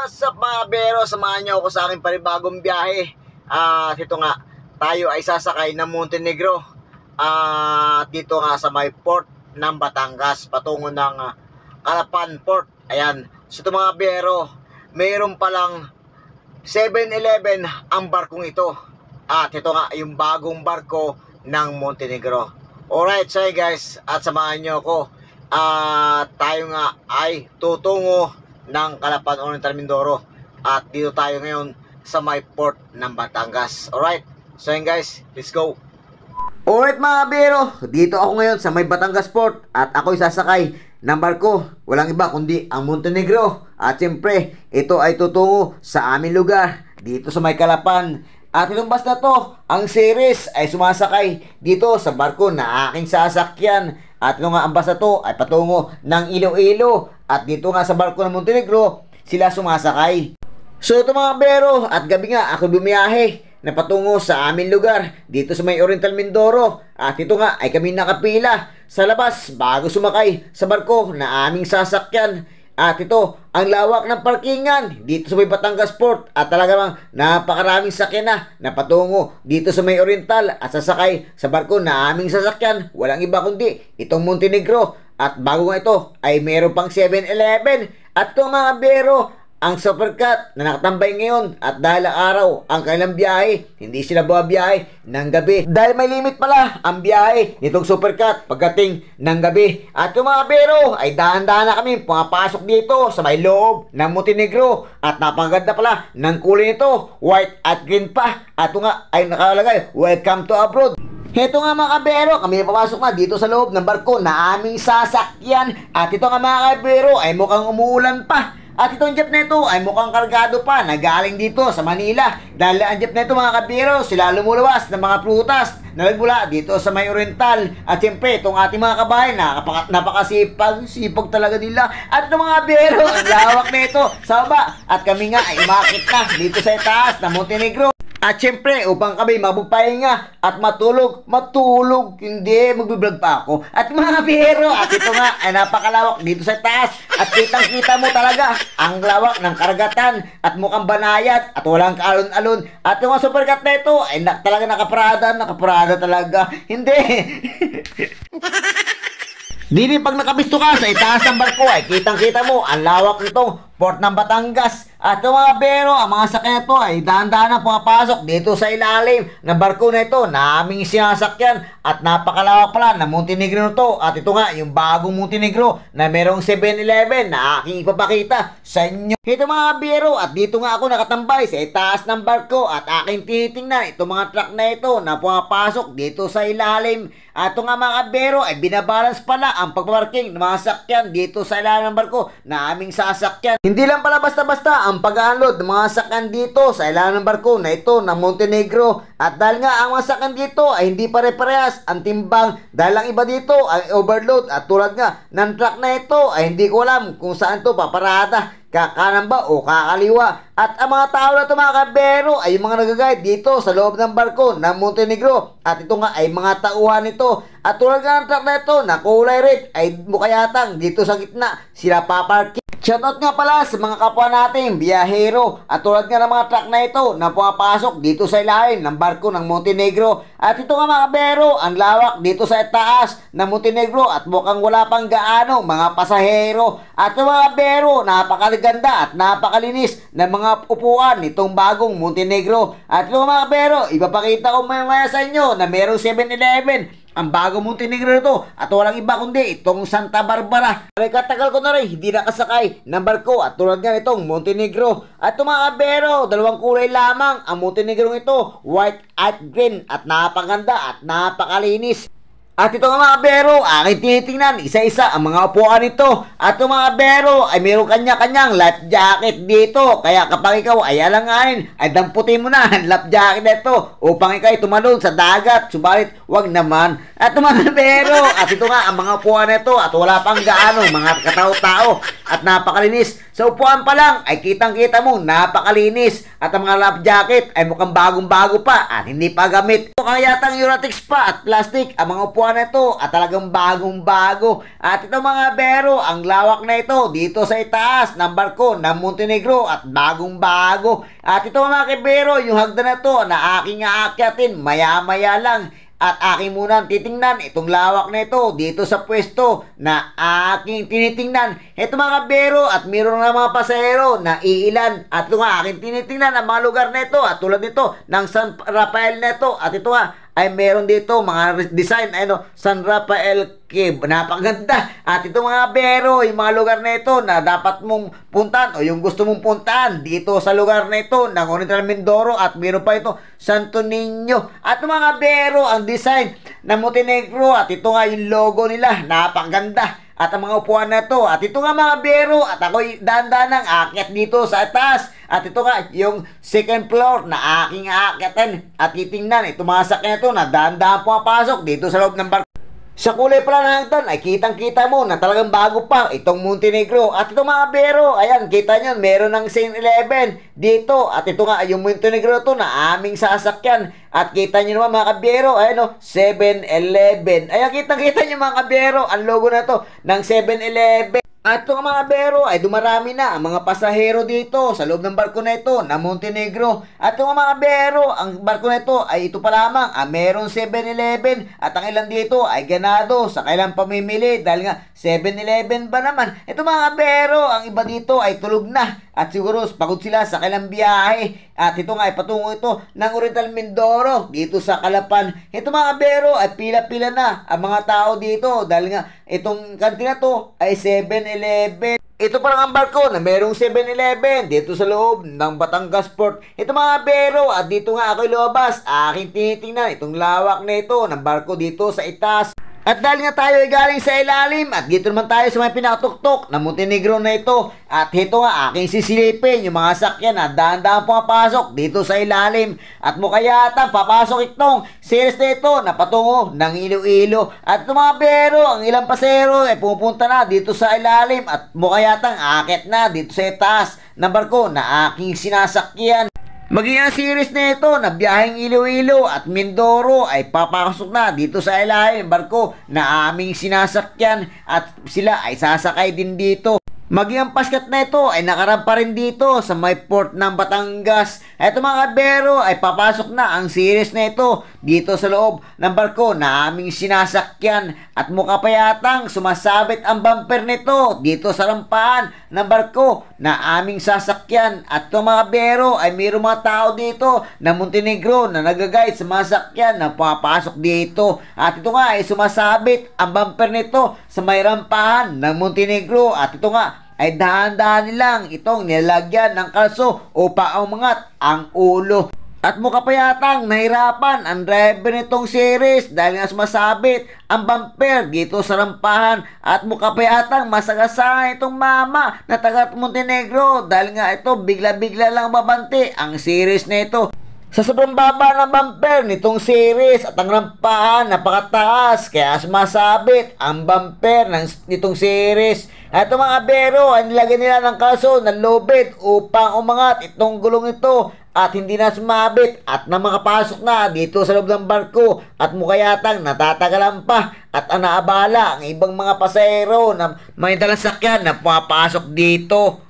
What's up mga bero? Samahan niyo ako sa aking panibagong biyahe. Dito nga, tayo ay sasakay ng Montenegro. Dito nga sa may port ng Batangas, patungo ng Calapan Port. Ayan. So ito mga bero, mayroon palang 7-Eleven ang barkong ito. At ito nga yung bagong barko ng Montenegro. Alright, so guys, at samahan niyo ako. Tayo nga ay tutungo ng Calapan Oriental Mindoro. At dito tayo ngayon sa may port ng Batangas. Alright, so yun guys, let's go. Alright mga bero, dito ako ngayon sa may Batangas Port. At ako'y sasakay ng barko. Walang iba kundi ang Montenegro. At siyempre, ito ay tutungo sa aming lugar, dito sa may Calapan. At itong bus na to, ang series ay sumasakay dito sa barko na aking sasakyan. At ito nga ang bus na to ay patungo ng Iloilo. At dito nga sa barko ng Montenegro, sila sumasakay. So ito mga bero, at gabi nga ako bumiyahe na patungo sa aming lugar dito sa may Oriental Mindoro. At ito nga ay kami nakapila sa labas bago sumakay sa barko na aming sasakyan. At ito, ang lawak ng parkingan dito sa may Batangas Port. At talagang napakaraming sakyan na patungo dito sa may Oriental at sasakay sa barko na aming sasakyan. Walang iba kundi itong Montenegro. At bago nga ito ay meron pang 7-Eleven. At ito mga bero, ang Supercat na nakatambay ngayon. At dahil ang araw ang kanilang biyahe, hindi sila bumabiyahe ng gabi. Dahil may limit pala ang biyahe nitong Supercat pagdating ng gabi. At yung mga bero ay dahan-dahan na kami pumapasok dito sa may loob ng Montenegro. At napakaganda pala ng kulay nito, white at green pa. At ito nga ay nakalagay, welcome to abroad. Heto nga mga kabero, kami papasok na dito sa loob ng barko na aming sasakyan. At ito nga mga kabero ay mukhang umuulan pa. At itong jeep na ito ay mukhang kargado pa na galing dito sa Manila. Dahil ang jeep na ito mga kabero, sila lumuluwas ng mga prutas na nagmula dito sa may Oriental. At siyempre itong ating mga kabayan, napakasipag talaga nila. At itong mga kabero, ang lawak na ito sa baba. At kami nga ay umakit na dito sa itaas ng Montenegro. At syempre, upang kami mabupahinga at matulog, hindi, magbiblog pa ako. At mga bihero, at ito nga ay napakalawak dito sa taas. At kitang-kita mo talaga ang lawak ng karagatan at mukhang banayad at walang kaalon-alon. At yung mga Supercat na ito ay talaga nakaparada talaga. Hindi. Dini pag nakabisto ka sa itaas ng barko ay kitang-kita mo ang lawak nitong port ng Batangas. At yung mga bero, ang mga sakyan ito ay dahan-dahan na pumapasok dito sa ilalim ng barko na ito na aming sinasakyan. At napakalawak pala ng Montenegro nito. At ito nga yung bagong Montenegro na merong 7-Eleven na aking ipapakita sa inyo. Ito mga bero, at dito nga ako nakatambay sa itaas ng barko at aking tinitingnan itong mga truck na ito na pumapasok dito sa ilalim. At ito nga mga bero ay binabalance pala ang pagpaparking ng mga sakyan dito sa ilalim ng barko na aming sasakyan. Hindi lang pala basta-basta ang pag-unload ng mga sakyan dito sa ilalim ng barko na ito ng Montenegro. At dahil nga ang mga sakyan dito ay hindi pare-parehas ang timbang, dahil ang iba dito ay overload. At tulad nga ng truck na ito ay hindi ko alam kung saan to paparada, kakanan ba o kakaliwa. At ang mga tao na ito mga kabero ay yung mga nagagayad dito sa loob ng barko ng Montenegro. At ito nga ay mga tauhan nito. At tulad nga ng truck na ito na kulay red ay mukha yatang dito sa gitna sila paparking. Shoutout nga pala sa mga kapwa nating biyahero. At tulad nga ng mga truck na ito na pumapasok dito sa ilalim ng barko ng Montenegro. At ito nga mga kabero, ang lawak dito sa itaas ng Montenegro at mukhang wala pang gaano mga pasahero. At ito mga kabero, napakaliganda at napakalinis ng mga upuan nitong bagong Montenegro. At ito mga kabero, ipapakita ko mamaya sa inyo na merong 7-Eleven ang bagong Montenegro nito. At walang iba kundi itong Santa Barbara. Ay katagal ko na rin hindi nakasakay ng barko at tulad nga itong Montenegro. At ito mga kabero, dalawang kulay lamang ang Montenegro ito, white at green. At napaganda at napakalinis. At ito nga mga bero, aking tinitingnan isa-isa ang mga upuan nito. At ito mga bero ay mayroong kanya-kanyang life jacket dito. Kaya kapag ikaw ay alanganin, ay damputin mo na ang life jacket nito upang ikaw ay tumalon sa dagat. Subalit, wag naman. At ito mga bero, at ito nga ang mga upuan nito at wala pang gaano mga katao-tao. at napakalinis. Sa upuan pa lang ay kitang-kita mo napakalinis at ang mga lap jacket ay mukhang bagong-bago pa at hindi pa gamit. Mukhang yatang Uratex pa at plastic ang mga upuan na ito at talagang bagong-bago. At ito mga bero, ang lawak na ito dito sa itaas ng barko ng Montenegro at bagong-bago. At ito mga kibero, yung hagdan na to na aking aakyatin maya-maya lang. At aking muna titingnan itong lawak na ito dito sa pwesto na aking tinitingnan. Ito mga kabero at mayroon na mga pasahero na iilan. At ito nga aking tinitingnan ang mga lugar na ito at tulad nito ng San Rafael na ito. At ito nga ay meron dito mga design San Rafael Cave. Napakaganda. At ito mga bero, yung mga lugar na ito na dapat mong puntahan o yung gusto mong puntahan dito sa lugar na ito ng Oriental Mindoro at meron pa ito Santo Niño. At mga bero, ang design ng Montenegro at ito nga yung logo nila. Napakaganda. At ang mga upuan na to. At ito nga mga bero. At ako'y dahan-dahan akyat dito sa taas. At ito nga yung second floor na aking aakyatan. At titingnan ito mga sakyan na to na dahan-dahan pumapasok dito sa loob ng barko. Sa kulay pala ng hagdan ay kitang-kita mo na talagang bago pa itong Montenegro. At ito mga bero, ayan, kita nyo, meron ng 7-Eleven dito. At ito nga, yung Montenegro to na aming sasakyan. At kita nyo naman mga kabero, ayan 7-Eleven. Ayan, kitang-kita nyo mga kabero, ang logo na to ng 7-Eleven. At ito mga bero ay dumarami na ang mga pasahero dito sa loob ng barko na ito na Montenegro. At ito mga bero, ang barko na ito ay ito pa lamang, meron 7-Eleven at ang ilan dito ay ganado sa kailang pamimili dahil nga 7-Eleven ba naman. Ito mga bero, ang iba dito ay tulog na at siguro pagod sila sa kailang biyahe. At ito nga ay patungo ito ng Oriental Mindoro dito sa Calapan. Ito mga bero ay pila-pila na ang mga tao dito dahil nga itong kantina to ay 7-Eleven. Ito parang ang barko na merong 7-Eleven dito sa loob ng Batangas Port. Ito mga bero at dito nga ako'y lumabas. Aking tinitingnan itong lawak na ito ng barko dito sa itaas. At dahil nga tayo ay galing sa ilalim at dito naman tayo sa may pinakatuktok na Montenegro na ito. At ito nga aking sisilipin yung mga sakyan na dahan-dahan pumapasok dito sa ilalim. At mukha yata papasok itong series na ito na patungo ng Iloilo. At ito mga bero, ang ilang pasero ay pupunta na dito sa ilalim at mukha yata aakyat na dito sa itaas ng barko na aking sinasakyan. Maging ang series na ito na biyaheng Iloilo at Mindoro ay papasok na dito sa ilalim barko na aming sinasakyan at sila ay sasakay din dito. Maging ang paskat na ito ay nakarampa rin dito sa may port ng Batangas. Ito mga kabero ay papasok na ang series na ito dito sa loob ng barko na aming sinasakyan. At mukha pa yatang sumasabit ang bumper nito dito sa rampahan ng barko na aming sasakyan. At ito mga kabero ay mayroong mga tao dito na Montenegro na nagagayad sa mga sakyan na papasok dito. At ito nga ay sumasabit ang bumper nito sa may rampahan ng Montenegro. At ito nga ay dahan-dahan nilang itong nilagyan ng kalso upang umangat ang ulo. At mukha pa yatang nahirapan ang driver nitong series dahil nga sumasabit ang bumper dito sa rampahan. At mukha pa yatang masagasaan itong mama na taga Montenegro dahil nga ito bigla-bigla lang mabante ang series na ito. Sa sobrang baba ng bumper nitong series at ang rampahan napakataas kaya sumasabit ang bumper nitong series. At itong mga bero ay nilagyan nila ng kalso ng lubid upang umangat itong gulong ito at hindi na sumabit at na makapasok na dito sa loob ng barko. At mukha yatang natatagalan pa at naabala ang ibang mga pasahero na may dalang sakyan na pumapasok dito.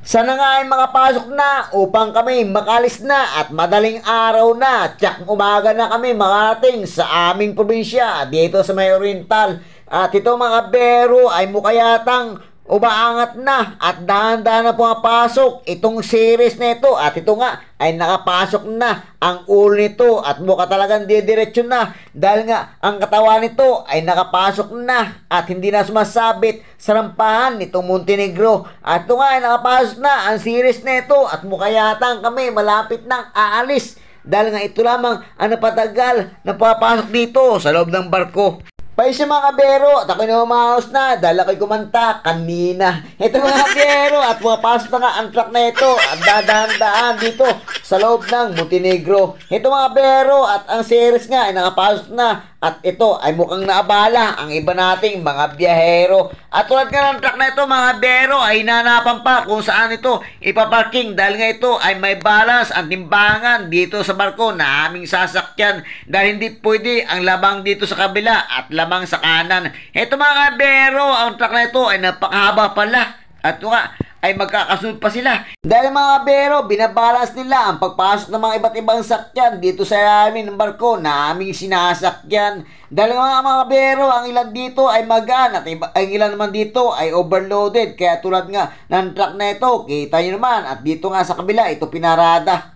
Sana nga ay makapasok na upang kami makalis na at madaling araw na tsak umaga na kami makarating sa aming probinsya dito sa may Oriental. At ito mga bero ay mukha yatang umaangat na at dahan-dahan na pumapasok itong series na ito. At ito nga ay nakapasok na ang ulo nito at mukha talagang didiretso na dahil nga ang katawan nito ay nakapasok na at hindi na sumasabit sa rampahan nitong Montenegro. At ito nga ay nakapasok na ang series na ito at mukha yatang kami malapit nang aalis dahil nga ito lamang ang napatagal na papasok dito sa loob ng barko. Paisa mga kabero at ako'y namamaos na dahil ako'y kumanta kanina. Ito mga kabero at pumapasok na nga ang truck na ito at dadahan-dahan dito sa loob ng Montenegro. Ito mga kabero at ang series nga ay nakapasok na at ito ay mukhang naabala ang iba nating mga biyahero. At tulad nga ng truck na ito mga bero ay hinanapan pa kung saan ito ipaparking dahil nga ito ay may balance ang timbangan dito sa barko na aming sasakyan dahil hindi pwede ang lamang dito sa kabila at lamang sa kanan. Ito mga bero, ang truck na ito ay napakahaba pala at ito nga ay magkakasunod pa sila. Dahil mga bero, binabalance nila ang pagpasok ng mga iba't ibang sakyan dito sa amin ng barko na aming sinasakyan. Dahil mga bero, ang ilan dito ay magaan at ang ilan naman dito ay overloaded. Kaya tulad nga ng truck na ito, kita nyo naman at dito nga sa kabila, ito pinarada.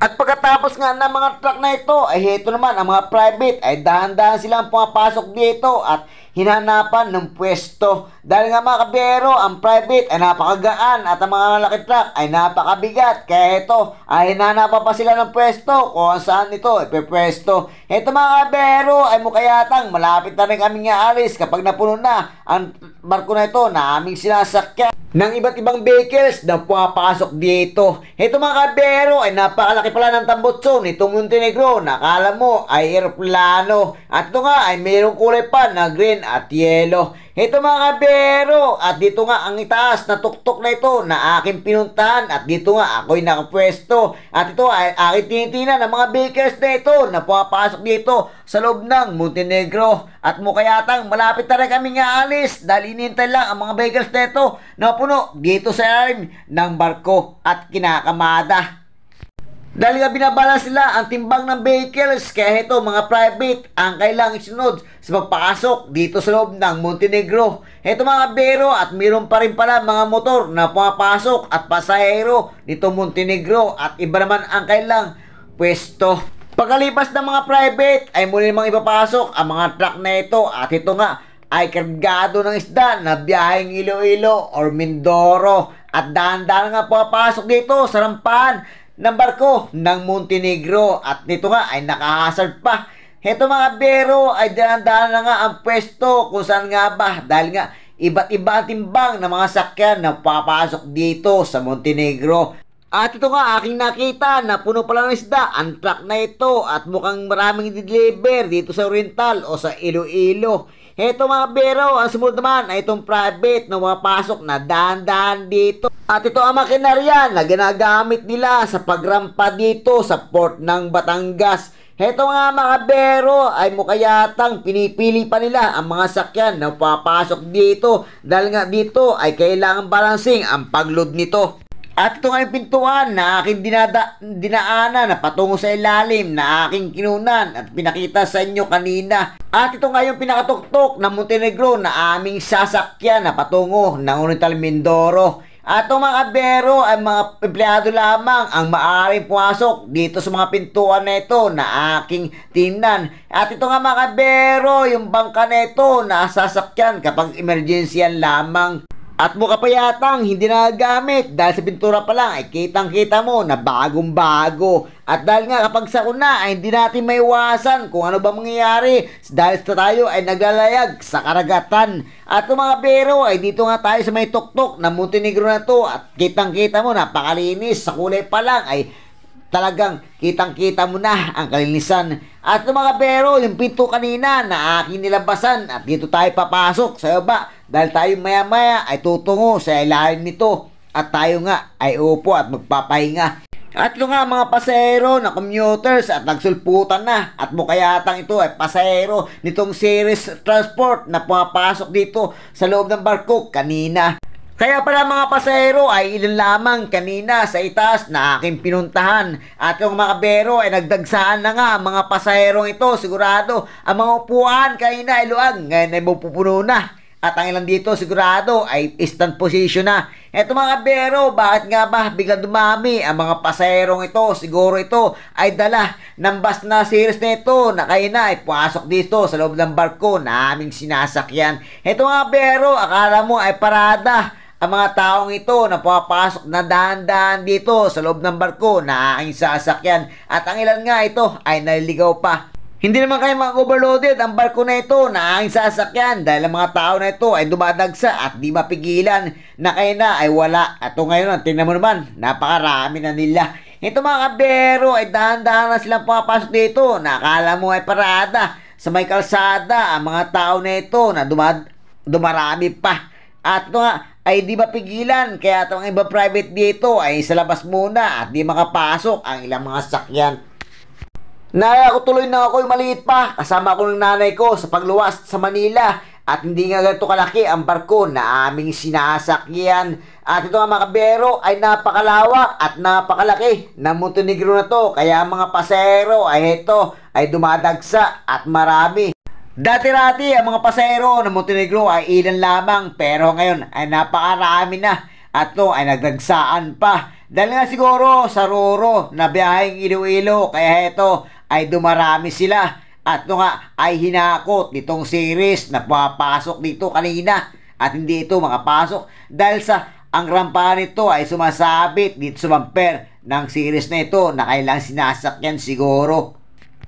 At pagkatapos nga ng mga truck na ito, ay heto naman ang mga private ay dahan-dahan silang pumapasok dito at hinanapan ng pwesto. Dahil nga mga kabero, ang private ay napakagaan at ang mga laki truck ay napakabigat. Kaya ito ay hinanapan pa sila ng pwesto kung saan ito ipepwesto. Ito mga kabero ay mukayatang malapit na rin kami nga alis kapag napuno na ang barko na ito na aming sinasakyan ng iba't ibang vehicles na pumapasok dito. Ito mga kabero ay napakalaki pala ng tambutso nitong Montenegro na akala mo ay aeroplano. At ito nga ay mayroong kulay pa na green at yellow. Ito mga kabero at dito nga ang itaas na tuktok na ito na aking pinuntahan at dito nga ako'y nakapwesto. At ito ay aking tinitingnan ng mga vehicles na ito na pumapasok dito sa loob ng Montenegro. At mukayatang malapit na rin kami nga alis dahil inintay lang ang mga vehicles na ito na puno dito sa ilalim ng barko at kinakamada. Dahil nga binabalance sila ang timbang ng vehicles, kaya ito mga private ang kailangang isunod sa pagpasok dito sa loob ng Montenegro. Ito mga bero at mayroon pa rin pala mga motor na pumapasok at pasahero dito Montenegro at iba naman ang kailang pwesto. Pagkalipas ng mga private ay muli namang ipapasok ang mga truck na ito at ito nga ay kargado ng isda na biyaheng Iloilo or Mindoro at dahan-dahan nga pumapasok dito sa rampahan ng barko ng Montenegro at nito nga ay nakahasard pa. Heto mga bero ay dahan-dahan na nga ang pwesto kung saan nga ba dahil nga iba't iba ang timbang ng mga sakyan na papasok dito sa Montenegro. At ito nga aking nakita na puno pala ng isda ang truck na ito at mukhang maraming deliver dito sa Oriental o sa Iloilo. Heto mga bero, ang sumunod naman ay itong private na mapasok na dahan-dahan dito. At ito ang makinarya na ginagamit nila sa pagrampa dito sa port ng Batangas. Heto nga mga bero ay mukayatang pinipili pa nila ang mga sakyan na papasok dito dahil nga dito ay kailangan balancing ang pagload nito. At ito nga yung pintuan na aking dinaanan na patungo sa ilalim na aking kinunan at pinakita sa inyo kanina. At ito nga yung pinakatuktok ng Montenegro na aming sasakyan na patungo ng Oriental Mindoro. At itong mga bero ay mga empleyado lamang ang maaaring pumasok dito sa mga pintuan na ito na aking tingnan. At ito nga mga bero, yung bangka na ito na sasakyan kapag emergency lamang. At mukha pa yatang hindi nagagamit dahil sa pintura pa lang ay kitang-kita mo na bagong-bago. At dahil nga kapag sakuna ay hindi natin maiwasan kung ano ba mangyayari dahil sa tayo ay naglalayag sa karagatan. At yung mga bero ay dito nga tayo sa may tuktok na Montenegro na to at kitang-kita mo napakalinis sa kulay pa lang ay talagang kitang-kita mo na ang kalinisan. At yung mga bero, yung pinto kanina na aking nilabasan at dito tayo papasok sa baba dahil tayo maya-maya ay tutungo sa ilalim nito at tayo nga ay upo at magpapahinga. At ito nga mga pasahero na commuters at nagsulputan na at mukayatang ito ay pasahero nitong series transport na pumapasok dito sa loob ng barko kanina. Kaya pala mga pasahero ay ilan lamang kanina sa itaas na aking pinuntahan. At yung mga bero ay nagdagsaan na nga mga pasaherong ito. Sigurado ang mga upuan kanina ay luwag. Ngayon ay mapupuno na. At ang ilan dito sigurado ay stand position na. Eto mga bero, bakit nga ba biglang dumami ang mga pasaherong ito? Siguro ito ay dala ng bus na series na ito na kayo na ay pumasok dito sa loob ng barko na aming sinasakyan. Eto mga bero, akala mo ay parada ang mga taong ito na pumapasok na dahan-dahan dito sa loob ng barko na aking sasakyan. At ang ilan nga ito ay naliligaw pa. Hindi naman kayo mag-overloaded ang barko na ito na aking sasakyan dahil ang mga tao na ito ay dumadagsa at di mapigilan na kayo na ay wala. At ngayon, tingnan mo naman, napakarami na nila. Ito mga kabero ay dahan-dahan na silang pumapasok dito na akala mo ay parada sa may kalsada ang mga tao na ito na dumarami pa. At ito nga ay di mapigilan, kaya itong iba private dito ay sa labas muna at di makapasok ang ilang mga sakyan. Naalala ko tuloy na ako yung maliit pa, kasama ko ng nanay ko sa pagluwas sa Manila at hindi nga ganito kalaki ang barko na aming sinasakyan. At ito nga mga kabiyero ay napakalawak at napakalaki ng Montenegro na to, kaya mga pasahero ay ito ay dumadagsa at marami. Dati-rati ang mga pasahero ng Montenegro ay ilan lamang, pero ngayon ay napakarami na at ito ay nagdagsaan pa. Dahil nga siguro sa Roro na biyaheng Iloilo, kaya ito ay dumarami sila. At ito nga ay hinakot nitong series na papasok dito kanina at hindi ito makapasok dahil sa ang rampahan nito ay sumasabit dito sa bumper ng series na ito na kailangang sinasakyan siguro.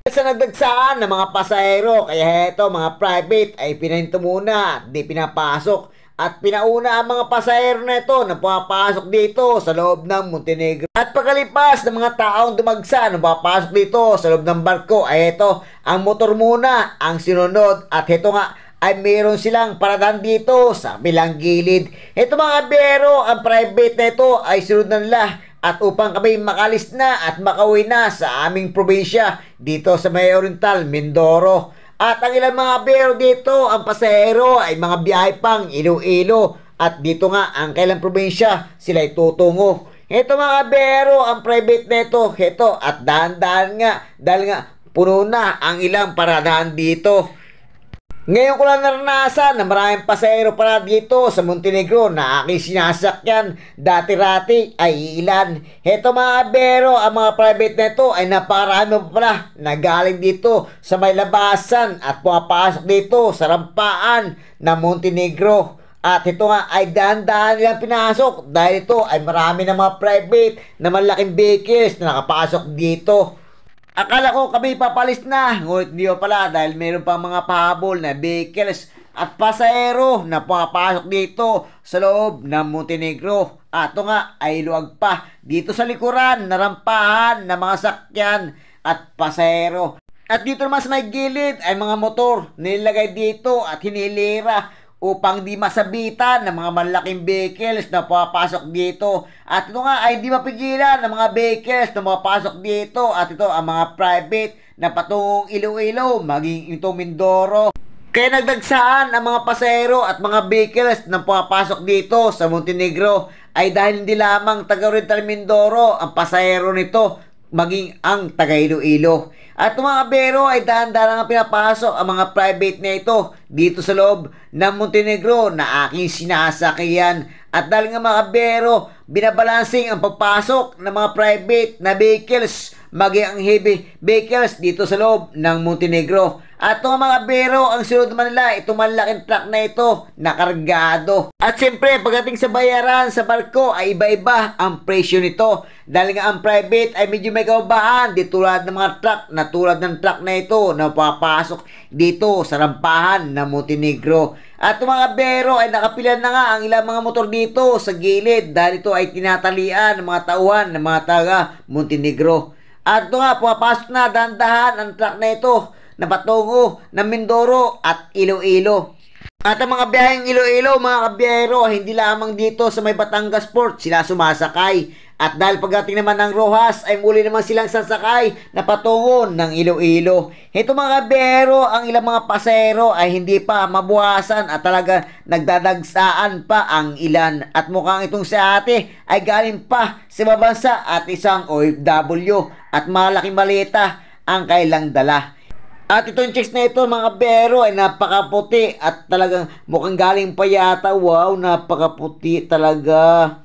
Sa nagdagsaan ng mga pasahero, kaya ito mga private ay pinahinto muna, di pinapasok. At pinauna ang mga pasahero na ito na pumapasok dito sa loob ng Montenegro. At pagkalipas ng mga taong dumagsa na pumapasok dito sa loob ng barko, ay ito ang motor muna ang sinunod. At ito nga ay mayroon silang paradahan dito sa bilang gilid. Ito mga biyero, ang private na ito ay sunod na nila. At upang kami makalis na at makauwi na sa aming probinsya dito sa May Oriental, Mindoro. At ang ilang mga biyero dito, ang pasahero ay mga biyahe pang Iloilo. At dito nga, ang kailang probinsya, sila ay tutungo. Ito mga biyero, ang private na ito, at dahan-dahan nga, dahil nga puno na ang ilang paradahan dito. Ngayon ko lang naranasan na maraming pasahero para dito sa Montenegro na aking sinasakyan. Dati-rati ay ilan. Heto mga biyero, ang mga private na ito ay napakarami pa pala na galing dito sa may labasan at pumapasok dito sa rampaan ng Montenegro. At ito nga ay dahan-dahan nilang pinasok dahil ito ay marami na mga private na malaking vehicles na nakapasok dito. Akala ko kami papalis na, ngunit hindi pala dahil meron pang mga pahabol na vehicles at pasahero na pumapasok dito sa loob ng Montenegro. At ito nga ay luwag pa dito sa likuran na rampahan ng mga sakyan at pasahero. At dito naman sa may gilid ay mga motor nilagay dito at hinilira upang di masabitan ng mga malaking vehicles na pumapasok dito. At ito nga ay di mapigilan ng mga vehicles na pumapasok dito. At ito ang mga private na patungong Iloilo, maging ito Mindoro. Kaya nagdagsaan ang mga pasahero at mga vehicles na pumapasok dito sa Montenegro ay dahil hindi lamang taga Oriental Mindoro ang pasahero nito, maging ang taga Iloilo. At mga bero ay dahan-dahan ang pinapasok ang mga private na ito dito sa loob ng Montenegro na aking sinasakyan. At dahil nga mga bero, binabalancing ang pagpasok ng mga private na vehicles maging ang heavy vehicles dito sa loob ng Montenegro. At mga bero, ang sunod naman nila, itong malaking truck na ito, nakargado. At siyempre, pagdating sa bayaran sa barko, ay iba-iba ang presyo nito. Dahil nga ang private ay medyo may kaubahan, di tulad ng mga truck, na tulad ng truck na ito na papasok dito sa rampahan ng Montenegro. At mga bero, ay nakapilan na nga ang ilang mga motor dito sa gilid dahil ito ay tinatalian ng mga tauhan ng mga taga Montenegro. At ito nga, pumapasok na dahan-dahan ang truck na ito na patungo ng Mindoro at Iloilo. At ang mga biyaheng Iloilo, mga kabiyero, hindi lamang dito sa may Batangas Port sila sumasakay. At dahil pagdating naman ng Rojas, ay muli naman silang sasakay na patungo ng Iloilo. Ito mga kabiyero, ang ilang mga pasahero ay hindi pa mabuhasan at talaga nagdadagsaan pa ang ilan. At mukhang itong si ate ay galing pa sa bansa at isang OFW at malaking malita ang kailang dala. At itong chicks na ito mga bero ay napakaputi at talagang mukhang galing pa yata. Wow, napakaputi talaga.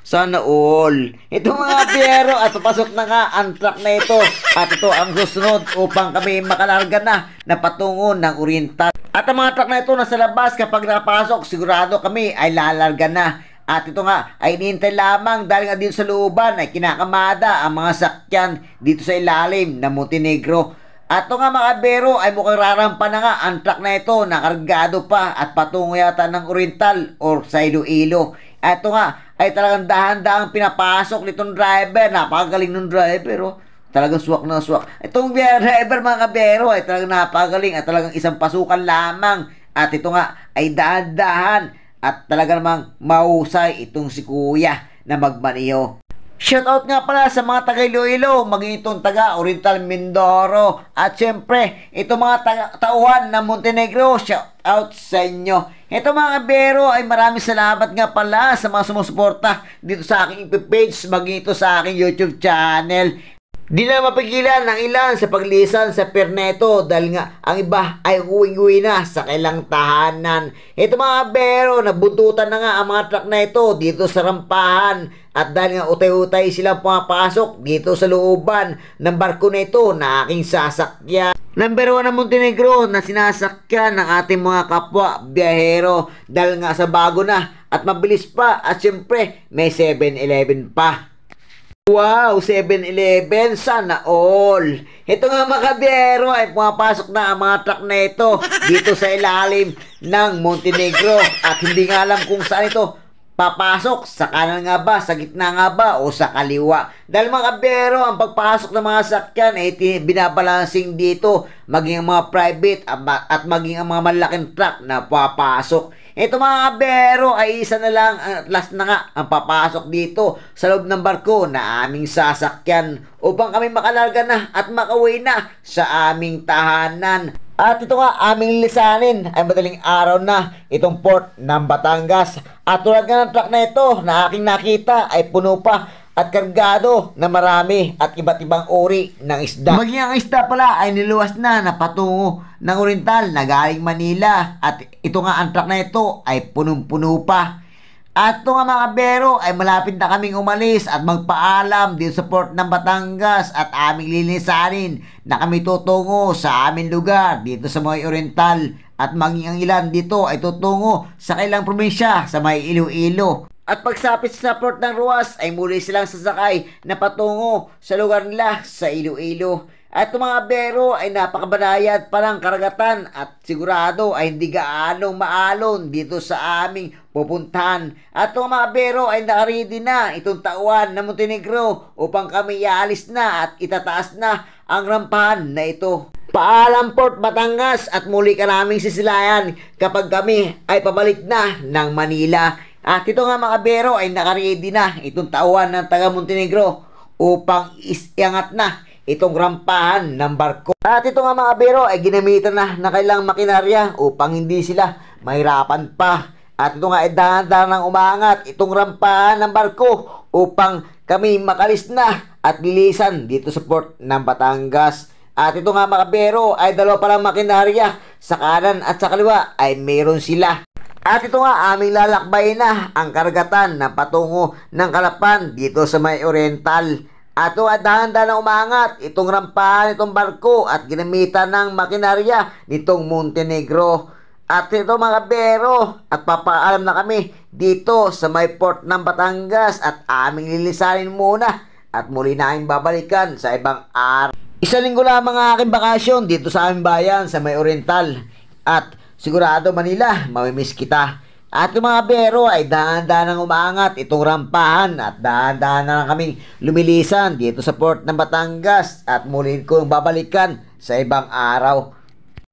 Sana all. Ito mga bero at papasok na nga ang truck na ito. At ito ang susunod upang kami makalarga na patungo ng Oriental. At ang mga truck na ito nasa labas, kapag nakapasok sigurado kami ay lalarga na. At ito nga ay inintay lamang dahil nga dito sa looban ay kinakamada ang mga sakyan dito sa ilalim ng Montenegro. At ito nga mga bero ay mukhang rarampa na nga ang truck na ito na kargado pa at patungo yata ng Oriental or sa Iloilo. At ito nga ay talagang dahan-dahang pinapasok nitong driver. Napakagaling ng driver, oh. Talagang suwak na suwak. Itong driver mga kabero ay talagang napakagaling at talagang isang pasukan lamang At ito nga ay dahan-dahan at talaga namang mahusay itong si Kuya na magmaneho. Shoutout nga pala sa mga taga Iloilo, maging itong taga Oriental Mindoro. At syempre, itong mga tauhan ng Montenegro, shoutout sa inyo. Ito mga kabero ay maraming salamat nga pala sa mga sumusuporta dito sa aking page, maging ito sa aking YouTube channel. Di na mapigilan ng ilan sa paglisan sa Perneto dahil nga ang iba ay uwing-uwi na sa kailang tahanan. Ito mga bero, nabuntutan na nga ang mga truck na ito dito sa rampahan at dahil nga utay-utay silang pumapasok dito sa looban ng barko na ito na aking sasakyan. Number 1 ng Montenegro na sinasakyan ng ating mga kapwa biyahero dahil nga sa bago na at mabilis pa at syempre may 7-Eleven pa. Wow, 7-Eleven, sana all. Ito nga mga kabiyero ay pumapasok na ang mga truck na ito dito sa ilalim ng Montenegro at hindi nga alam kung saan ito papasok, sa kanan nga ba, sa gitna nga ba, o sa kaliwa. Dahil mga kabiyero, ang pagpasok ng mga sakyan ay binabalancing dito, maging ang mga private at maging ang mga malaking truck na papasok. Ito mga kabero ay isa na lang, last na nga ang papasok dito sa loob ng barko na aming sasakyan upang kami makalarga na at makauwi na sa aming tahanan. At ito nga aming lisanin ay madaling araw na itong port ng Batangas. At tulad nga ng truck na ito na aking nakita ay puno pa at kargado na marami at iba't ibang uri ng isda. Maging ang isda pala ay niluwas na patungo ng Oriental na galing Manila at ito nga ang truck na ito ay punong-puno pa. At ito nga mga bero ay malapit na kaming umalis at magpaalam dito sa port ng Batangas at aming lilisanin na kami tutungo sa aming lugar dito sa mga Oriental at maging ang ilan dito ay tutungo sa kailang probinsya sa may Iloilo. At pagsapit sa port ng Ruas ay muli silang sasakay na patungo sa lugar nila sa Iloilo. At itong mga bero ay napakabanayad palang karagatan at sigurado ay hindi gaanong maalon dito sa aming pupuntahan. At itong mga bero ay nakaredy na itong tauhan ng Montenegro upang kami iaalis na at itataas na ang rampahan na ito. Paalam Port Batangas at muli ka naming sisilayan kapag kami ay pabalik na ng Manila. At ito nga mga bero ay nakaredy na itong tauhan ng taga Montenegro upang iangat na itong rampahan ng barko. At ito nga mga bero ay ginamitan na ng kailang makinarya upang hindi sila mahirapan pa. At ito nga ay dahan-dahan ng umangat itong rampahan ng barko upang kami makalis na at lilisan dito sa port ng Batangas. At ito nga mga bero ay dalawa palang makinarya, sa kanan at sa kaliwa ay mayroon sila. At ito nga aming lalakbay na ang karagatan na patungo ng Kalapan dito sa may Oriental. At ito at dahan-dahan na umangat itong rampahan itong barko at ginamitan ng makinarya nitong Montenegro. At ito mga bero at papaalam na kami dito sa may port ng Batangas at aming lilisanin muna at muli na aming babalikan sa ibang araw. Isang linggo lamang ang aking bakasyon dito sa aming bayan sa may Oriental at sigurado Manila, mamimiss kita. At yung mga bero ay dahan-dahan ang umangat itong rampahan at dahan-dahan na kaming lumilisan dito sa port ng Batangas at muli kong babalikan sa ibang araw.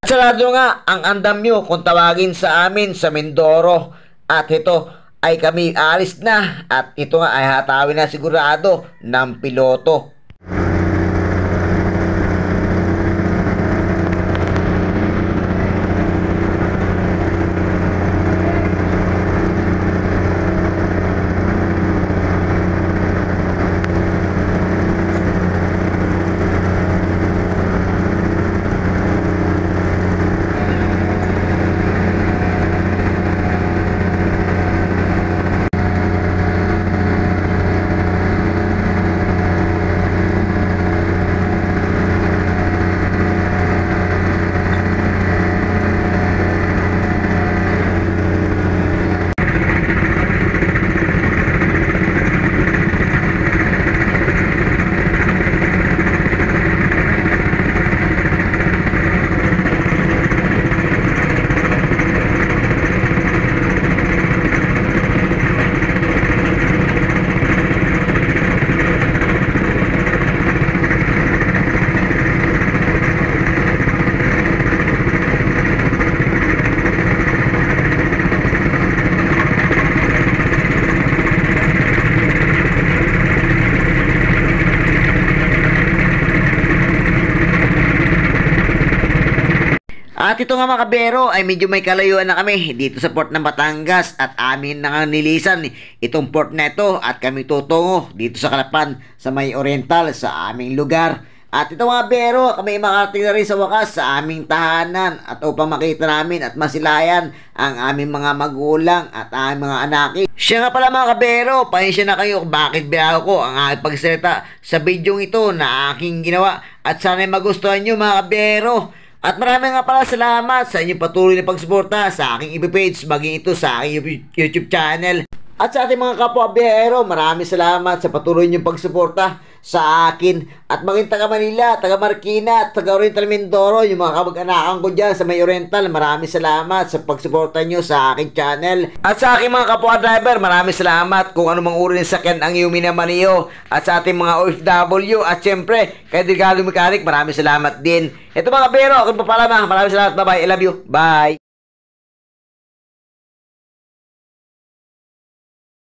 At sarado nga ang andam nyo kung tawagin sa amin sa Mindoro. At ito ay kami alis na at ito nga ay hatawin na sigurado ng piloto. At ito nga mga kabero ay medyo may kalayuan na kami dito sa port ng Batangas at amin na nga nilisan itong port na ito at kami tutungo dito sa Calapan sa may Oriental sa aming lugar. At ito mga bero, kami makarating na rin sa wakas sa aming tahanan at upang makita namin at masilayan ang aming mga magulang at aming mga anaki. Siya nga pala mga kabero, pahinsya na kayo kung bakit biyahe ko ang aking pagsalita sa bidyong ito na aking ginawa at sana'y magustuhan nyo mga kabero. At maraming nga pala salamat sa inyong patuloy na pagsuporta sa aking FB page, maging ito sa aking YouTube channel. At sa ating mga kapwa biyahero, maraming salamat sa patuloy niyong pagsuporta sa akin. At maging taga Manila, taga Marikina, taga Oriental Mindoro, yung mga kamag-anakan ko dyan sa may Oriental, maraming salamat sa pagsuporta niyo sa aking channel. At sa aking mga kapwa driver, maraming salamat kung anumang uri ng sakyan ang iyong minamaniho. At sa ating mga OFW, at syempre, kay Delgado Mechanic, maraming salamat din. Ito mga bero, ako pa pala maraming salamat, bye bye, I love you, bye.